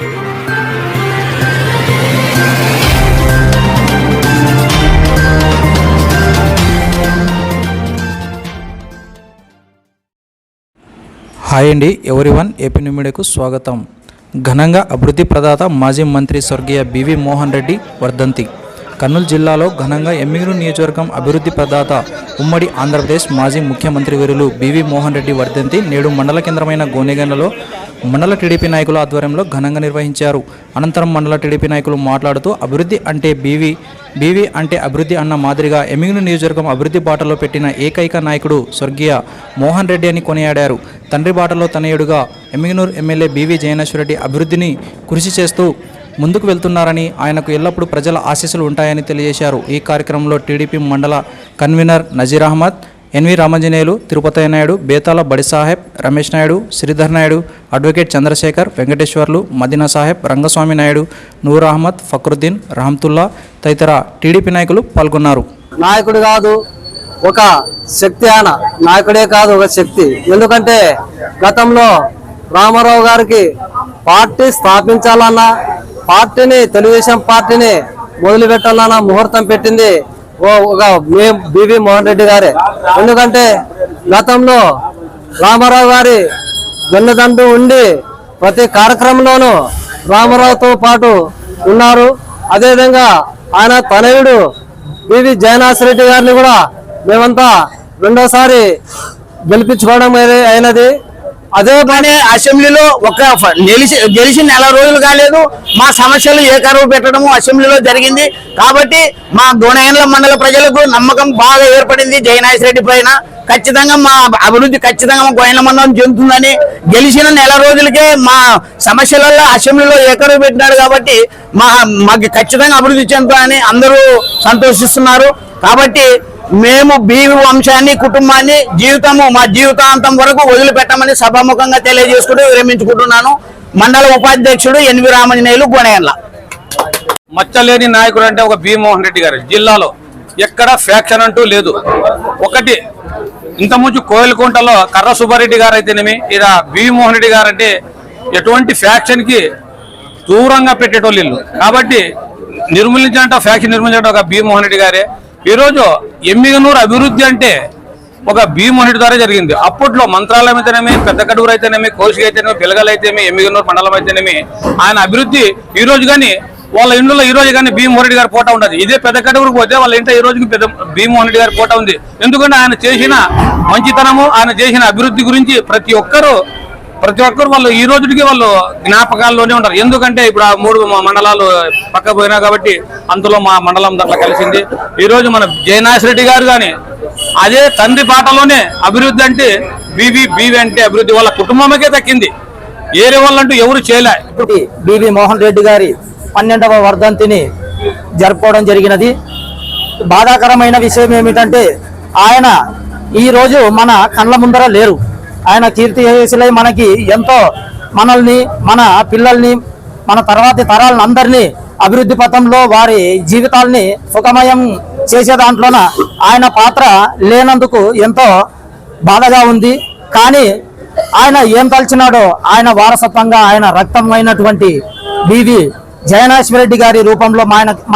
Hi అండి everyone, AP new మీడియాకు స్వాగతం. ఘనంగా అభివృద్ధి ప్రదాత మాజీ మంత్రి స్వర్గీయ బివి మోహన్ రెడ్డి వర్ధంతి. కర్నూలు జిల్లాలో ఘనంగా ఎమ్మిగనూరు నియోజకవర్గం అభివృద్ధి ప్రదాత ఉమ్మడి ఆంధ్రప్రదేశ్ మాజీ ముఖ్యమంత్రి వర్యులు బివి మోహన్ రెడ్డి వర్ధంతి నేడు మండల కేంద్రమైన గోనెగండ్లలో మండల టీడీపీ నాయకుల ఆధ్వర్యంలో ఘనంగా నిర్వహించారు. అనంతరం మండల టీడీపీ నాయకులు మాట్లాడుతూ అభివృద్ధి అంటే బీవీ అంటే అభివృద్ధి అన్న మాదిరిగా ఎమ్మిగనూరు నియోజకవర్గం అభివృద్ధి బాటలో పెట్టిన ఏకైక నాయకుడు స్వర్గీయ మోహన్ రెడ్డి అని కొనియాడారు. తండ్రి బాటలో తనయుడుగా ఎమ్మిగనూరు ఎమ్మెల్యే బివి జయనాశ్వరరెడ్డి అభివృద్ధిని కృషి చేస్తూ ముందుకు వెళ్తున్నారని, ఆయనకు ఎల్లప్పుడూ ప్రజల ఆశీస్సులు ఉంటాయని తెలియజేశారు. ఈ కార్యక్రమంలో టీడీపీ మండల కన్వీనర్ నజీర్ అహ్మద్, ఎన్వి రామంజనేయులు, తిరుపతి నాయుడు, బేతాల బడి సాహెబ్, రమేష్ నాయుడు, శ్రీధర్ నాయుడు, అడ్వకేట్ చంద్రశేఖర్, వెంకటేశ్వర్లు, మదీనా సాహెబ్, రంగస్వామి నాయుడు, నూర్ అహ్మద్, ఫక్రుద్దీన్, రహమతుల్లా తదితర టీడీపీ నాయకులు పాల్గొన్నారు. నాయకుడు కాదు, ఒక శక్తి. ఆయన నాయకుడే కాదు, ఒక శక్తి. ఎందుకంటే గతంలో రామారావు గారికి పార్టీ స్థాపించాలన్నా, పార్టీని తెలుగుదేశం పార్టీని మొదలు పెట్టాలన్నా ముహూర్తం పెట్టింది ఒక బివి మోహన్ రెడ్డి గారే. ఎందుకంటే గతంలో రామారావు గారి వెన్నుదండు ఉండి ప్రతి కార్యక్రమంలోనూ రామారావుతో పాటు ఉన్నారు. అదేవిధంగా ఆయన తనయుడు బివి జయనాశ్వరరెడ్డి గారిని కూడా మేమంతా రెండోసారి గెలిపించుకోవడం అయినది. అదే పని అసెంబ్లీలో గెలిచి నెల రోజులు కాలేదు, మా సమస్యలు ఏకరువు పెట్టడము అసెంబ్లీలో జరిగింది. కాబట్టి మా గోనెగండ్ల మండల ప్రజలకు నమ్మకం బాగా ఏర్పడింది జయనాశ్వరరెడ్డి పైన. ఖచ్చితంగా మా అభివృద్ధి ఖచ్చితంగా మా గోనెగండ్ల మండలం చెందుతుందని, గెలిచిన నెల రోజులకే మా సమస్యలలో అసెంబ్లీలో ఏకరువు పెట్టినాడు. కాబట్టి మాకు ఖచ్చితంగా అభివృద్ధి చెందుతుందని అందరూ సంతోషిస్తున్నారు. కాబట్టి మేము బీవీ వంశాన్ని, కుటుంబాన్ని మా జీవితాంతం వరకు వదిలిపెట్టమని సభాముఖంగా తెలియజేసుకుంటూ విరమించుకుంటున్నాను. మండల ఉపాధ్యక్షుడు ఎన్వి రామంజనేయులు, గోనెగండ్ల. మచ్చలేని నాయకుడు అంటే ఒక బివి మోహన్ రెడ్డి గారు. జిల్లాలో ఎక్కడ ఫ్యాక్షన్ అంటూ లేదు. ఒకటి ఇంతకుముందు కోయిలకుంటలో కర్ర సుబ్బారెడ్డి గారు అయితేనేమి, ఇలా బివి మోహన్ రెడ్డి గారు అంటే ఎటువంటి ఫ్యాక్షన్ కి దూరంగా పెట్టేటోళ్ళు ఇల్లు. కాబట్టి ఫ్యాక్షన్ నిర్మించాలంటే ఒక బివి మోహన్ రెడ్డి గారే. ఈరోజు ఎమ్మిగనూరు అభివృద్ధి అంటే ఒక బివి మోహన్ రెడ్డి ద్వారా జరిగింది. అప్పట్లో మంత్రాలయం అయితేనేమి, పెద్ద కడూరు అయితేనేమి, కోసిక అయితేనేమి, పిల్లగలు అయితేనేమి, ఎమ్మిగనూరు మండలం అయితేనేమి, ఆయన అభివృద్ధి ఈ రోజు కానీ వాళ్ళ ఇంట్లో ఈ రోజు కానీ బివి మోహన్ రెడ్డి గారి ఫోటో ఉండదు. ఇదే పెద్ద కడూరుకు పోతే వాళ్ళ ఇంట్లో ఈ రోజుకి బివి మోహన్ రెడ్డి గారి ఫోటో ఉంది. ఎందుకంటే ఆయన చేసిన మంచితనము, ఆయన చేసిన అభివృద్ధి గురించి ప్రతి ఒక్కరు వాళ్ళు ఈ రోజుకి వాళ్ళు జ్ఞాపకాల్లోనే ఉంటారు. ఎందుకంటే ఇప్పుడు ఆ 3 మండలాలు పక్క పోయినా కాబట్టి అందులో మా మండలం దాంట్లో కలిసింది. ఈ రోజు మన జయనాశ్వరరెడ్డి గారు కానీ అదే తండ్రి పాటలోనే అభివృద్ధి అంటే బీవీ అంటే అభివృద్ధి వాళ్ళ కుటుంబమే దక్కింది, ఏరే వాళ్ళంటూ ఎవరు చేయలే. ఇప్పుడు బివి మోహన్ రెడ్డి గారి 12వ వర్ధంతిని జరుపుకోవడం జరిగినది. బాధాకరమైన విషయం ఏమిటంటే ఆయన ఈ రోజు మన కళ్ళ ముందర లేరు. ఆయన కీర్తిశేషులై మనకి ఎంతో మనల్ని, మన పిల్లల్ని, మన తర్వాతి తరాలను అందరినీ అభివృద్ధి పథంలో వారి జీవితాల్ని సుఖమయం చేసే దాంట్లోన ఆయన పాత్ర లేనందుకు ఎంతో బాధగా ఉంది. కానీ ఆయన ఏం తలచినాడో ఆయన వారసత్వంగా ఆయన రక్తమైనటువంటి బివి జయనాశ్వరరెడ్డి గారి రూపంలో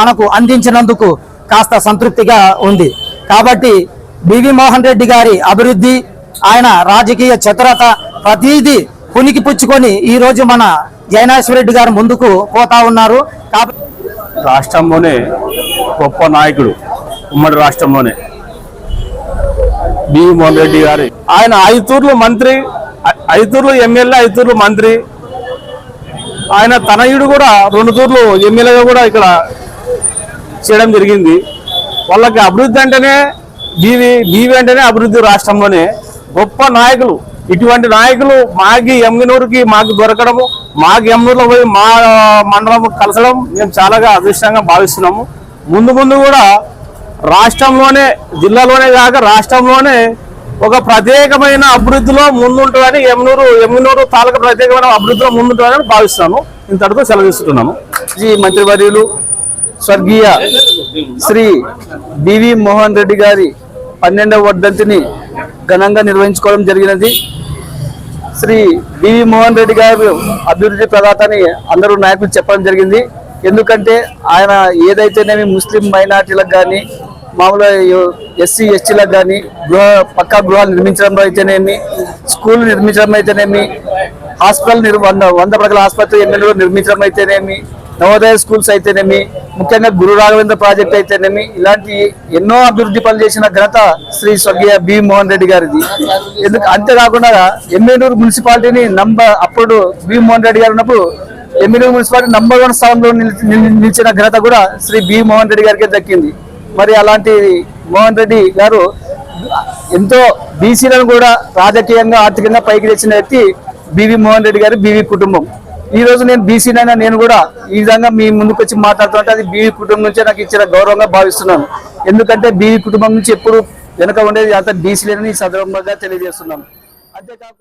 మనకు అందించినందుకు కాస్త సంతృప్తిగా ఉంది. కాబట్టి బివి మోహన్ రెడ్డి గారి అభివృద్ధి, ఆయన రాజకీయ చతురత ప్రతిదీ పునికి పుచ్చుకొని ఈ రోజు మన జయనాశ్వరరెడ్డి గారు ముందుకు పోతా ఉన్నారు. రాష్ట్రంలోనే గొప్ప నాయకుడు, ఉమ్మడి రాష్ట్రంలోనే బివి మోహన్ రెడ్డి గారు. ఆయన 5 తూర్లు మంత్రి, 5 తూర్లు ఎమ్మెల్యే, 5 తూర్లు మంత్రి. ఆయన తనయుడు కూడా 2 తూర్లు ఎమ్మెల్యేగా కూడా ఇక్కడ చేయడం జరిగింది. వాళ్ళకి అభివృద్ధి అంటేనే బీవీ అంటేనే అభివృద్ధి. రాష్ట్రంలోనే గొప్ప నాయకులు. ఇటువంటి నాయకులు మాకు ఎమ్మిగనూరుకి దొరకడము, మాకు ఎమ్మిగనూరులో పోయి మా మండలం కలసడం మేము చాలా అదృష్టంగా భావిస్తున్నాము. ముందు కూడా రాష్ట్రంలోనే, జిల్లాలోనే కాక రాష్ట్రంలోనే ఒక ప్రత్యేకమైన అభివృద్ధిలో ముందుంటుందని ఎమ్మిగనూరు తాలూకా ప్రత్యేకమైన అభివృద్ధిలో ముందుంటుందని భావిస్తున్నాను. ఇంతటితో సెలవు తీసుకుంటున్నాను. మంత్రివర్యులు స్వర్గీయ శ్రీ బివి మోహన్ రెడ్డి గారి 12వ వర్ధంతిని ఘనంగా నిర్వహించుకోవడం జరిగినది. శ్రీ బివి మోహన్ రెడ్డి గారు అభివృద్ధి ప్రదాత అని అందరూ నాయకులు చెప్పడం జరిగింది. ఎందుకంటే ఆయన ఏదైతేనేమి ముస్లిం మైనార్టీలకు కానీ మామూలుగా ఎస్సీ ఎస్టీలకు కానీ పక్కా గృహాలు నిర్మించడంలో అయితేనేమి, స్కూల్ నిర్మించడం అయితేనేమి, హాస్పిటల్ 100 పడకల ఆసుపత్రి ఎమ్మెల్యేలో నిర్మించడం అయితేనేమి, నవోదయ స్కూల్స్ అయితేనేమి, ముఖ్యంగా గురు రాఘవేంద్ర ప్రాజెక్ట్ అయితేనేమి, ఇలాంటి ఎన్నో అభివృద్ధి పనులు చేసిన ఘనత శ్రీ స్వర్గీయ బివి మోహన్ రెడ్డి గారిది. అంతేకాకుండా ఎమ్మెల్యూరు మున్సిపాలిటీని అప్పుడు బివి మోహన్ రెడ్డి గారు ఉన్నప్పుడు ఎమ్మెల్యూరు మున్సిపాలిటీ నంబర్ 1 స్థానంలో నిలిచిన ఘనత కూడా శ్రీ బివి మోహన్ రెడ్డి గారికి దక్కింది. మరి అలాంటి మోహన్ రెడ్డి గారు ఎంతో బీసీలను కూడా రాజకీయంగా ఆర్థికంగా పైకి తెచ్చిన వ్యక్తి బివి మోహన్ రెడ్డి గారు, బివి కుటుంబం. ఈ రోజు నేను బీసీనైనా నేను కూడా ఈ విధంగా మీ ముందుకు వచ్చి మాట్లాడుతుంటే అది బివి కుటుంబం నుంచే నాకు ఇచ్చిన గౌరవంగా భావిస్తున్నాను. ఎందుకంటే బివి కుటుంబం నుంచి ఎప్పుడు వెనక ఉండేది అంత బీసీలేనని ఈ సందర్భంగా తెలియజేస్తున్నాను. అంతేకాకుండా